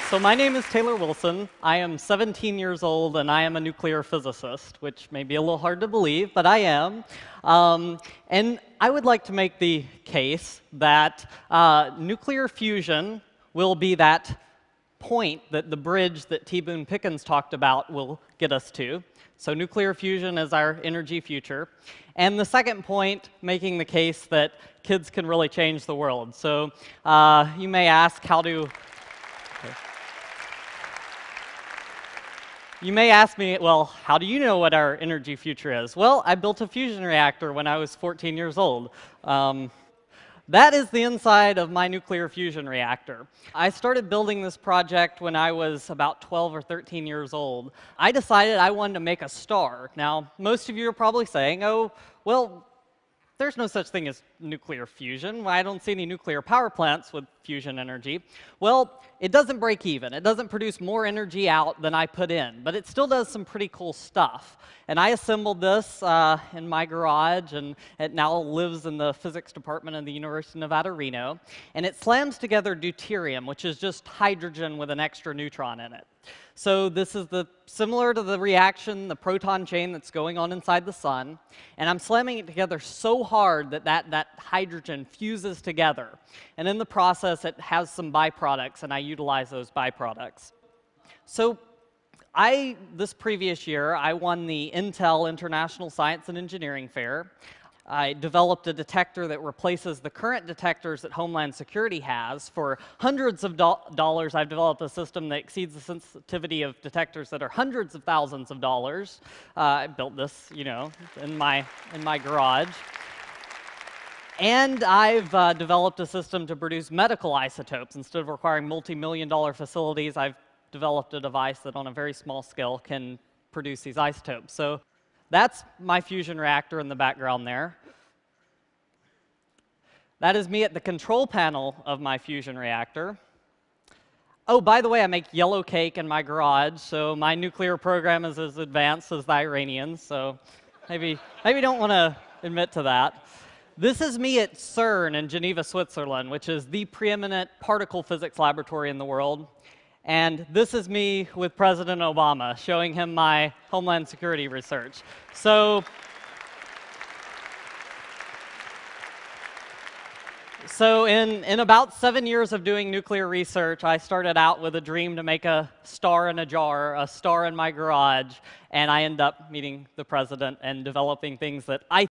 So my name is Taylor Wilson. I am 17 years old, and I am a nuclear physicist, which may be a little hard to believe, but I am. And I would like to make the case that nuclear fusion will be that point, that the bridge that T. Boone Pickens talked about will get us to. So nuclear fusion is our energy future. And the second point, making the case that kids can really change the world. So you may ask, how do... Okay. You may ask me, well, how do you know what our energy future is? Well, I built a fusion reactor when I was 14 years old. That is the inside of my nuclear fusion reactor. I started building this project when I was about 12 or 13 years old. I decided I wanted to make a star. Now, most of you are probably saying, oh, well, there's no such thing as nuclear fusion. I don't see any nuclear power plants with fusion energy. Well, it doesn't break even. It doesn't produce more energy out than I put in, but it still does some pretty cool stuff. And I assembled this in my garage, and it now lives in the physics department of the University of Nevada, Reno. And it slams together deuterium, which is just hydrogen with an extra neutron in it. So this is similar to the reaction, the proton chain that's going on inside the sun. And I'm slamming it together so hard that that hydrogen fuses together. And in the process, it has some byproducts, and I utilize those byproducts. So this previous year, I won the Intel International Science and Engineering Fair. I developed a detector that replaces the current detectors that Homeland Security has. For hundreds of dollars, I've developed a system that exceeds the sensitivity of detectors that are hundreds of thousands of dollars. I built this, in my garage. And I've developed a system to produce medical isotopes. Instead of requiring multi-million-dollar facilities, I've developed a device that on a very small scale can produce these isotopes. So that's my fusion reactor in the background there. That is me at the control panel of my fusion reactor. Oh, by the way, I make yellow cake in my garage, so my nuclear program is as advanced as the Iranians, so maybe don't want to admit to that. This is me at CERN in Geneva, Switzerland, which is the preeminent particle physics laboratory in the world. And this is me with President Obama, showing him my Homeland Security research. So in about 7 years of doing nuclear research, I started out with a dream to make a star in a jar, a star in my garage, and I ended up meeting the president and developing things that I